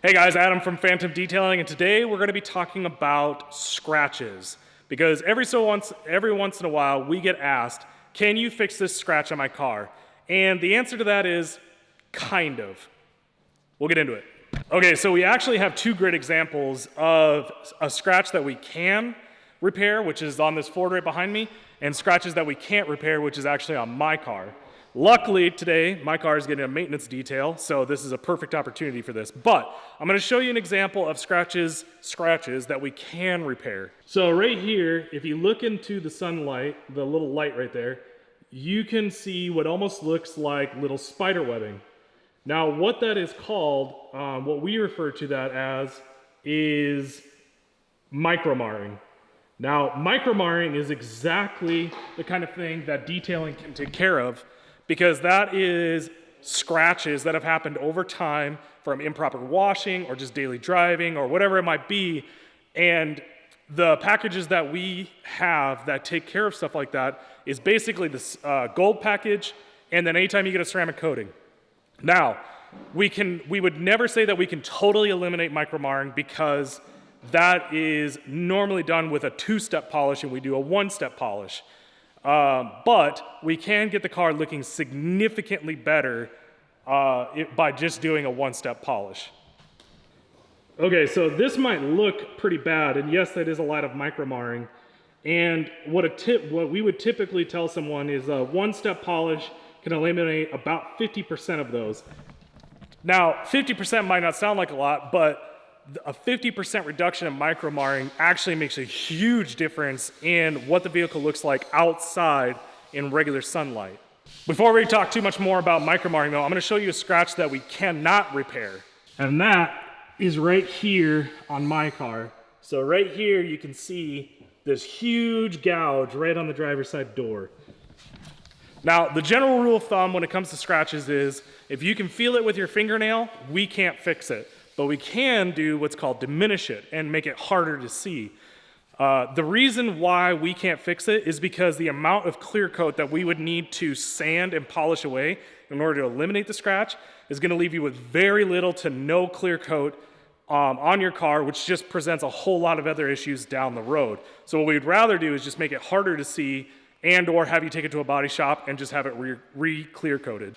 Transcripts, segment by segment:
Hey guys, Adam from Phantom Detailing, and today we're going to be talking about scratches. Because every once in a while we get asked, can you fix this scratch on my car? And the answer to that is, kind of. We'll get into it. Okay, so we actually have two great examples of a scratch that we can repair, which is on this Ford right behind me, and scratches that we can't repair, which is actually on my car. Luckily, today, my car is getting a maintenance detail, so this is a perfect opportunity for this. But I'm going to show you an example of scratches that we can repair. So right here, if you look into the sunlight, the little light right there, you can see what almost looks like little spider webbing. Now, what that is called, what we refer to that as, is micromarring. Now, micromarring is exactly the kind of thing that detailing can take care of, because that is scratches that have happened over time from improper washing or just daily driving or whatever it might be. And the packages that we have that take care of stuff like that is basically this gold package, and then anytime you get a ceramic coating. Now, we would never say that we can totally eliminate micromarring, because that is normally done with a two-step polish and we do a one-step polish. But we can get the car looking significantly better by just doing a one-step polish. Okay, so this might look pretty bad, and yes, that is a lot of micromarring. And what we would typically tell someone is a one-step polish can eliminate about 50% of those. Now, 50% might not sound like a lot, but a 50% reduction in micromarring actually makes a huge difference in what the vehicle looks like outside in regular sunlight. Before we talk too much more about micromarring though, I'm going to show you a scratch that we cannot repair. And that is right here on my car. So right here you can see this huge gouge right on the driver's side door. Now, the general rule of thumb when it comes to scratches is, if you can feel it with your fingernail, we can't fix it. But we can do what's called diminish it and make it harder to see. The reason why we can't fix it is because the amount of clear coat that we would need to sand and polish away in order to eliminate the scratch is going to leave you with very little to no clear coat on your car, which just presents a whole lot of other issues down the road. So what we'd rather do is just make it harder to see, and or have you take it to a body shop and just have it re-clear coated.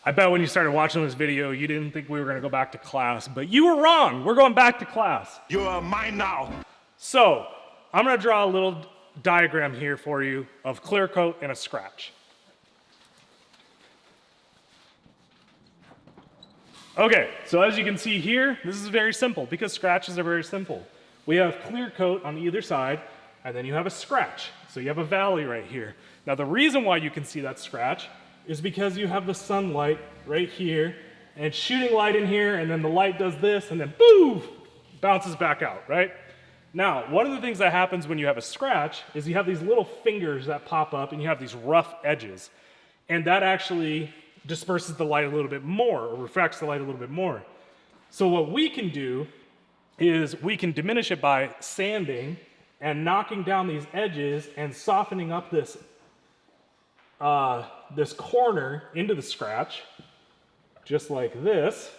I bet when you started watching this video, you didn't think we were going to go back to class, but you were wrong. We're going back to class. You are mine now. So I'm going to draw a little diagram here for you of clear coat and a scratch. Okay, so as you can see here, this is very simple because scratches are very simple. We have clear coat on either side, and then you have a scratch. So you have a valley right here. Now the reason why you can see that scratch is because you have the sunlight right here, and it's shooting light in here, and then the light does this, and then boom, bounces back out, right? Now, one of the things that happens when you have a scratch is you have these little fingers that pop up, and you have these rough edges, and that actually disperses the light a little bit more, or refracts the light a little bit more. So what we can do is we can diminish it by sanding and knocking down these edges and softening up this corner into the scratch, just like this,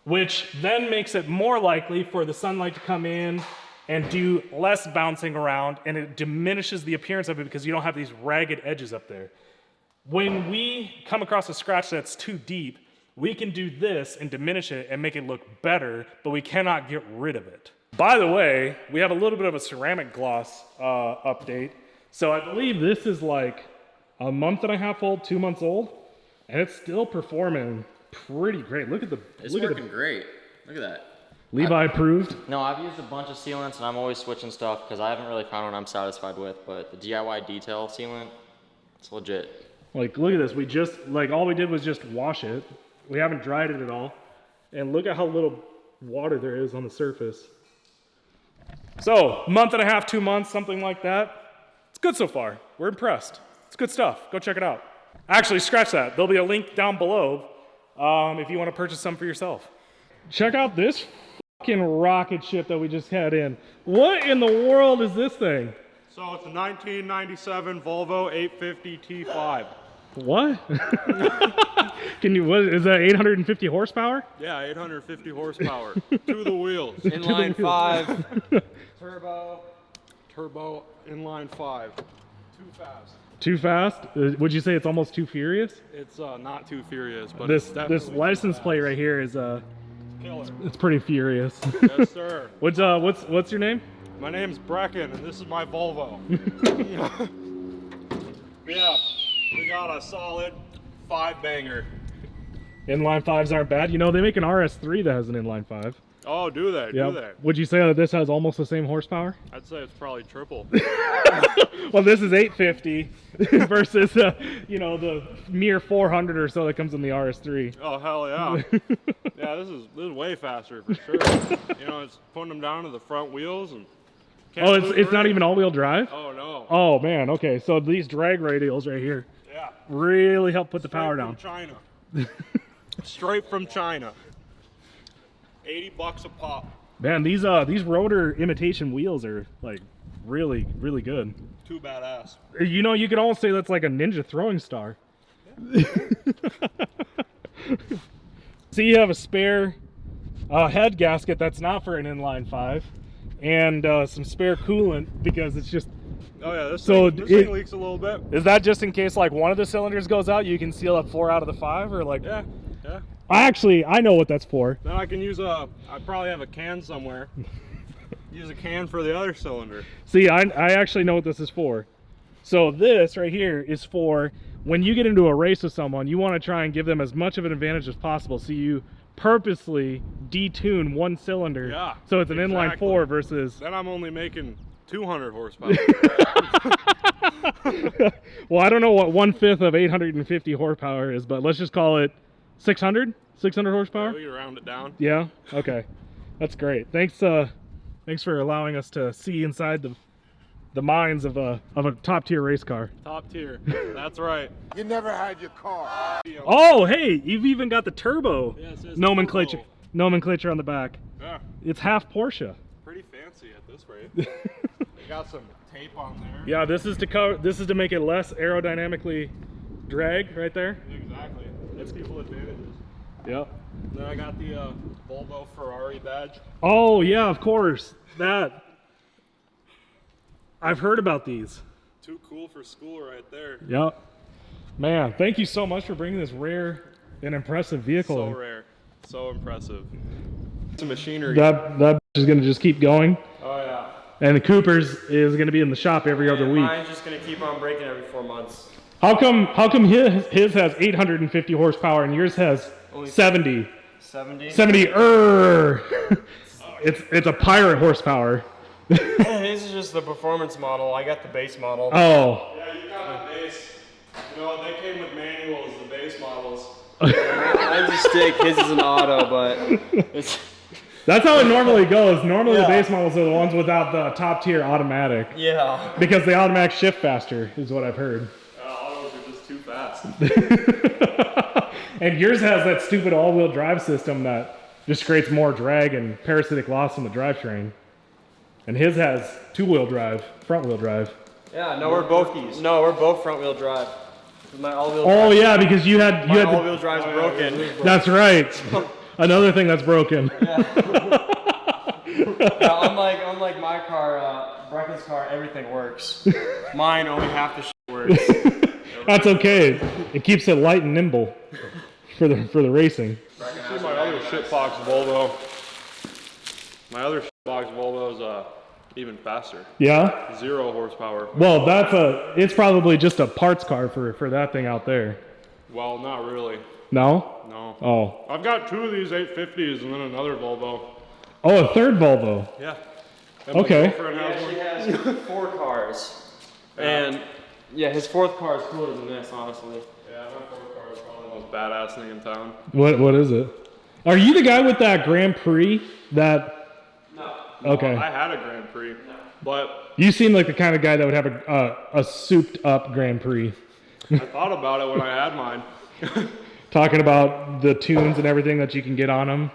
which then makes it more likely for the sunlight to come in and do less bouncing around, and it diminishes the appearance of it because you don't have these ragged edges up there. When we come across a scratch that's too deep, we can do this and diminish it and make it look better, but we cannot get rid of it. By the way, we have a little bit of a ceramic gloss update. So I believe this is like a month and a half old, 2 months old, and it's still performing pretty great. Look at the. It's working great. Look at that. Levi approved. No, I've used a bunch of sealants, and I'm always switching stuff because I haven't really found one I'm satisfied with. But the DIY detail sealant, it's legit. Like, look at this. We just all we did was just wash it. We haven't dried it at all, and look at how little water there is on the surface. So, month and a half, 2 months, something like that. It's good so far. We're impressed. It's good stuff. Go check it out. Actually, scratch that. There'll be a link down below if you want to purchase some for yourself. Check out this fucking rocket ship that we just had in. What in the world is this thing? So it's a 1997 Volvo 850 T5. What? Can you? What is that? 850 horsepower? Yeah, 850 horsepower to the wheels. Inline 5. Turbo inline 5. Too fast. Too fast? Would you say it's almost too furious? It's not too furious, but This it's definitely license too plate fast. right here is Killer. it's pretty furious. Yes, sir. What's your name? My name's Brecken, and this is my Volvo. Yeah, we got a solid 5-banger. Inline 5s aren't bad. You know, they make an RS3 that has an inline 5. Oh, do they? Yeah. Do they? Would you say that this has almost the same horsepower? I'd say it's probably triple. Well, this is 850 versus you know, the mere 400 or so that comes in the RS3. Oh, hell yeah. Yeah, this is way faster for sure. You know, it's putting them down to the front wheels and. Oh, it's not even all-wheel drive? Oh no. Oh man, okay. So these drag radials right here Yeah. really help put the power Straight down. from China. Straight from China. $80 a pop. Man, these rotor imitation wheels are like really good. Too badass. You know, you could almost say that's like a ninja throwing star. See, you have a spare head gasket that's not for an inline 5, and some spare coolant because it's just. Oh yeah, this So thing it- leaks a little bit. Is that just in case like one of the cylinders goes out, you can seal up 4 out of the 5, or like? Yeah, yeah. I know what that's for. Then I can use I probably have a can somewhere. Use a can for the other cylinder. See, I actually know what this is for. So this right here is for when you get into a race with someone, you want to try and give them as much of an advantage as possible. So you purposely detune one cylinder. Yeah, So it's an inline exactly. 4 versus. Then I'm only making 200 horsepower. Well, I don't know what 1/5 of 850 horsepower is, but let's just call it 600. 600 horsepower. We can round it down. Yeah. Okay. That's great. Thanks for allowing us to see inside the minds of a top tier race car. Top tier. That's right. You never had your car. Oh, hey, you've even got the turbo Yeah, it says nomenclature turbo. nomenclature on the back. Yeah. It's half Porsche. Pretty fancy at this rate. Got some tape on there. Yeah, this is to make it less aerodynamically drag right there. Exactly. Gives people advantages. Yep. Then I got the Volvo Ferrari badge. Oh yeah, of course. That I've heard about these. Too cool for school right there. Yep. Man, thank you so much for bringing this rare and impressive vehicle. So in. rare. So impressive. Some machinery. That is gonna just keep going. Oh yeah. And the Cooper's is gonna be in the shop every other week. Mine's just gonna keep on breaking every 4 months. How come his has 850 horsepower and yours has Only 70? 70. 70 It's a pirate horsepower. This is just the performance model. I got the base model. Oh. Yeah, you got the base. You know, they came with manuals, the base models. Mine's a stick. His is an auto, but it's That's how it normally goes. Normally the base models are the ones without the top tier automatic. yeah. Because the automatic shift faster is what I've heard. Autos are just too fast. And yours has that stupid all-wheel drive system that just creates more drag and parasitic loss in the drivetrain. And his has two-wheel drive, front-wheel drive. Yeah. No, we're both front wheel drive. My all-wheel. Oh yeah, because you had My the, all-wheel drive's broken. that's right. Another thing that's broken. Unlike my car, Brecken's car, everything works. Mine only half the shit works. That's okay. It keeps it light and nimble for the racing. See my other shitbox Volvo. My other shitbox Volvo is even faster. Yeah. 0 horsepower. Well, it's probably just a parts car for that thing out there. Well, not really. No? No. Oh. I've got 2 of these 850s and then another Volvo. Oh, a third Volvo. Yeah. And my Okay. girlfriend has one. He has 4 cars. And yeah, his 4th car is cooler than this, honestly. Yeah, my 4th car is probably the most badass thing in town. What is it? Are you the guy with that Grand Prix that? No. Okay. I had a Grand Prix, but You seem like the kind of guy that would have a souped up Grand Prix. I thought about it when I had mine. Talking about the tunes and everything that you can get on them.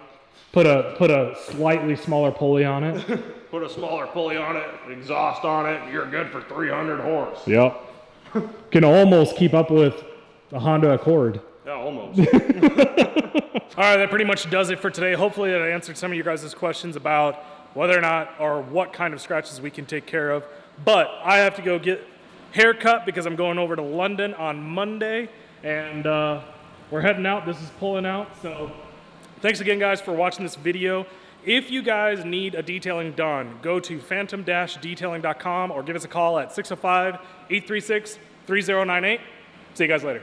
Put a slightly smaller pulley on it. Put a smaller pulley on it, exhaust on it, and you're good for 300 horse. Yep. Can almost keep up with The Honda Accord. Yeah, almost. All right, that pretty much does it for today. Hopefully that answered some of you guys' questions about whether or not or what kind of scratches we can take care of. But I have to go get haircut because I'm going over to London on Monday, and we're heading out. This is pulling out. So thanks again, guys, for watching this video. If you guys need a detailing done, go to phantom-detailing.com or give us a call at 605-836-3098. See you guys later.